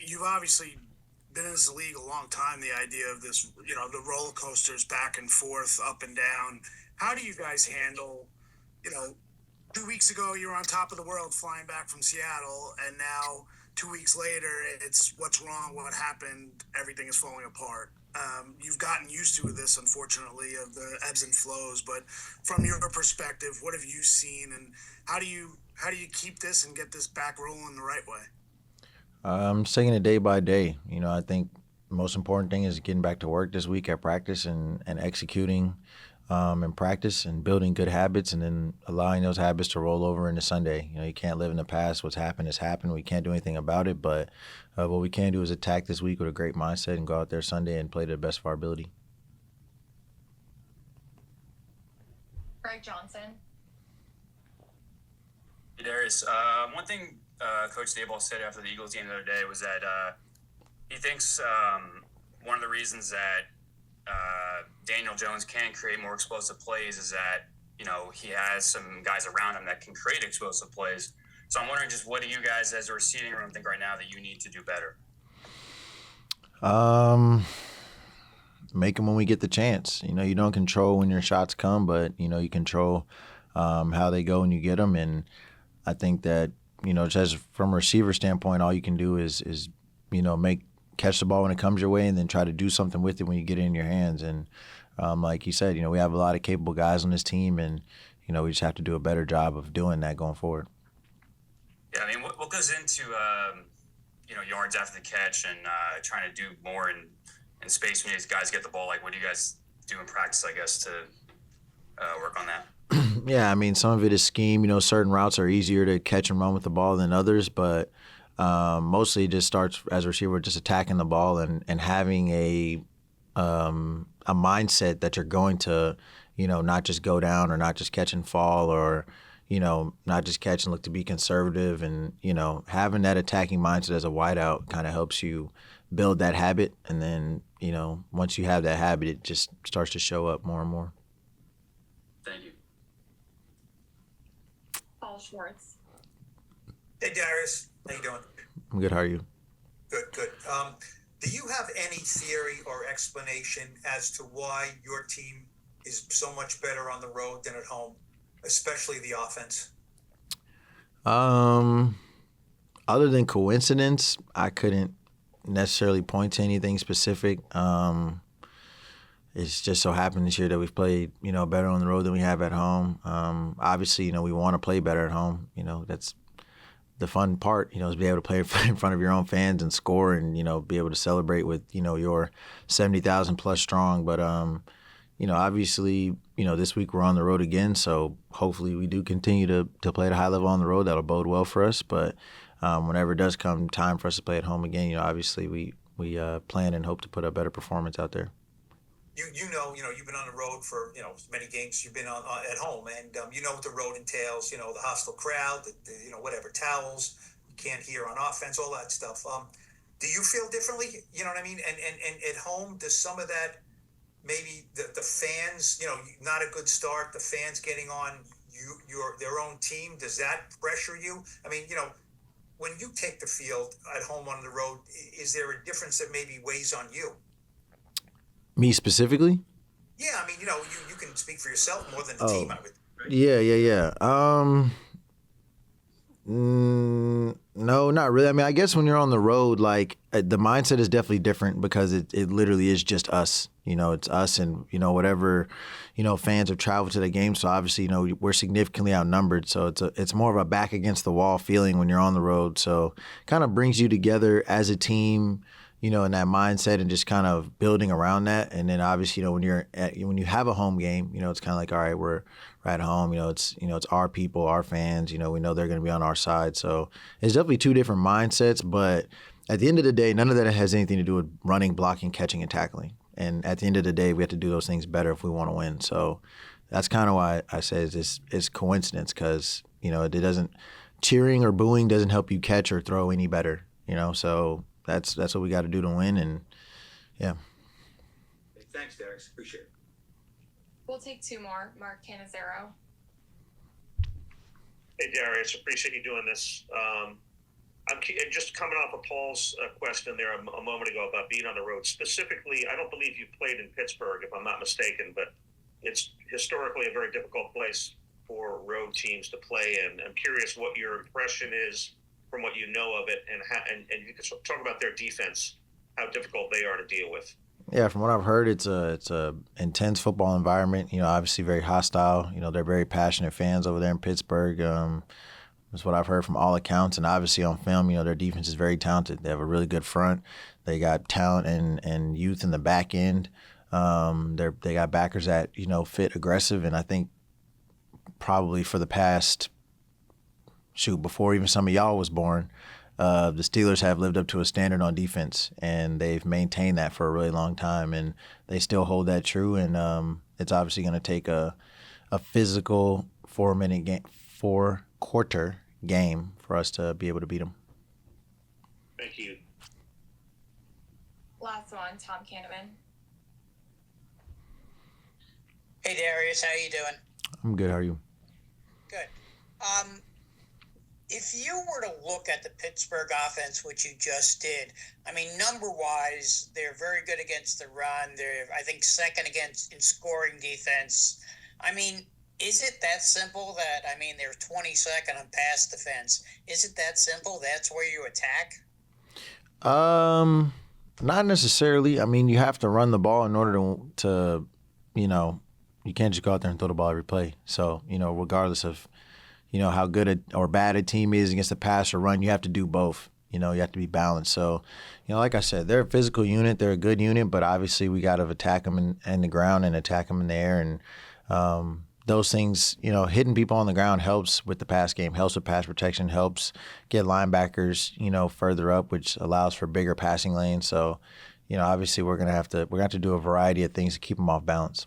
you've obviously been in this league a long time. The idea of this, the roller coasters back and forth, up and down. How do you guys handle, you know, 2 weeks ago you were on top of the world flying back from Seattle, and now 2 weeks later it's what's wrong, what happened, everything is falling apart. You've gotten used to this, unfortunately, of the ebbs and flows. But from your perspective, what have you seen, and how do you keep this and get this back rolling the right way? Just taking it day by day. I think the most important thing is getting back to work this week at practice and executing in practice and building good habits and then allowing those habits to roll over into Sunday. You can't live in the past. What's happened has happened. We can't do anything about it. But what we can do is attack this week with a great mindset and go out there Sunday and play to the best of our ability. Greg Johnson. Hey, Darius. One thing Coach Daboll said after the Eagles game the other day was that he thinks one of the reasons that Daniel Jones can create more explosive plays is that, he has some guys around him that can create explosive plays. So I'm wondering just what do you guys as a receiving room think right now that you need to do better? Make them when we get the chance. You don't control when your shots come, but, you control how they go when you get them. And I think that, just from a receiver standpoint, all you can do is catch the ball when it comes your way and then try to do something with it when you get it in your hands. And like you said, we have a lot of capable guys on this team, and, we just have to do a better job of doing that going forward. Yeah, I mean, what goes into, yards after the catch and trying to do more in space when these guys get the ball? Like, what do you guys do in practice, I guess, to work on that? Yeah, I mean, some of it is scheme. Certain routes are easier to catch and run with the ball than others, but mostly it just starts as a receiver just attacking the ball and having a mindset that you're going to, not just go down or not just catch and fall or, not just catch and look to be conservative. And, having that attacking mindset as a wideout kind of helps you build that habit. And then, once you have that habit, it just starts to show up more and more. Thank you. Paul Schwartz. Hey, Darius. How you doing? I'm good. How are you? Good. Do you have any theory or explanation as to why your team is so much better on the road than at home, especially the offense? Other than coincidence, I couldn't necessarily point to anything specific. It's just so happened this year that we've played, better on the road than we have at home. Obviously, we want to play better at home. That's the fun part, is be able to play in front of your own fans and score and, be able to celebrate with, your 70,000 plus strong. But, obviously, this week we're on the road again. So hopefully we do continue to play at a high level on the road. That'll bode well for us. But whenever it does come time for us to play at home again, obviously we plan and hope to put a better performance out there. You've been on the road for, many games you've been on at home, and you know what the road entails, the hostile crowd, whatever, towels, you can't hear on offense, all that stuff. Do you feel differently? You know what I mean? And at home, does some of that, maybe the fans, not a good start, the fans getting on their own team, does that pressure you? I mean, when you take the field at home on the road, is there a difference that maybe weighs on you? Me specifically? Yeah, I mean, you can speak for yourself more than the team, I would. Right? Yeah. No, not really. I mean, I guess when you're on the road, like the mindset is definitely different because it literally is just us. It's us and, whatever, fans have traveled to the game. So obviously, we're significantly outnumbered. So it's more of a back against the wall feeling when you're on the road. So kind of brings you together as a team, in that mindset and just kind of building around that. And then obviously, when you have a home game, it's kind of like, all right, we're at home, it's our people, our fans, we know they're going to be on our side. So it's definitely two different mindsets, but at the end of the day, none of that has anything to do with running, blocking, catching, and tackling. And at the end of the day, we have to do those things better if we want to win. So that's kind of why I say it's coincidence because, it doesn't, cheering or booing doesn't help you catch or throw any better, so that's what we got to do to win, and yeah. Thanks, Darius. Appreciate it. We'll take two more. Mark Cannizzaro. Hey, Darius. Appreciate you doing this. And just coming off of Paul's question there a moment ago about being on the road. Specifically, I don't believe you played in Pittsburgh, if I'm not mistaken, but it's historically a very difficult place for road teams to play in. I'm curious what your impression is from what you know of it, and you can talk about their defense, how difficult they are to deal with. Yeah, from what I've heard, it's a intense football environment. You know, obviously very hostile. You know, they're very passionate fans over there in Pittsburgh. That's what I've heard from all accounts, and obviously on film, you know, their defense is very talented. They have a really good front. They got talent and youth in the back end. They got backers that, you know, fit aggressive, and I think probably for the past before even some of y'all was born, the Steelers have lived up to a standard on defense, and they've maintained that for a really long time, and they still hold that true. And it's obviously going to take a physical 4-minute game, 4-quarter game for us to be able to beat them. Thank you. Last one, Tom Canneman. Hey Darius, how you doing? I'm good. How are you? Good. If you were to look at the Pittsburgh offense, which you just did, I mean, number-wise, they're very good against the run. They're, I think, second in scoring defense. I mean, is it that simple that, I mean, they're 22nd on pass defense? Is it that simple? That's where you attack? Not necessarily. I mean, you have to run the ball in order to you know, you can't just go out there and throw the ball every play. So, you know, regardless of, you know, how good or bad a team is against the pass or run, you have to do both. You know, you have to be balanced. So, you know, like I said, they're a physical unit. They're a good unit, but obviously we got to attack them in the ground and attack them in the air. And those things, you know, hitting people on the ground helps with the pass game, helps with pass protection, helps get linebackers, you know, further up, which allows for bigger passing lanes. So, you know, obviously we're gonna have to do a variety of things to keep them off balance.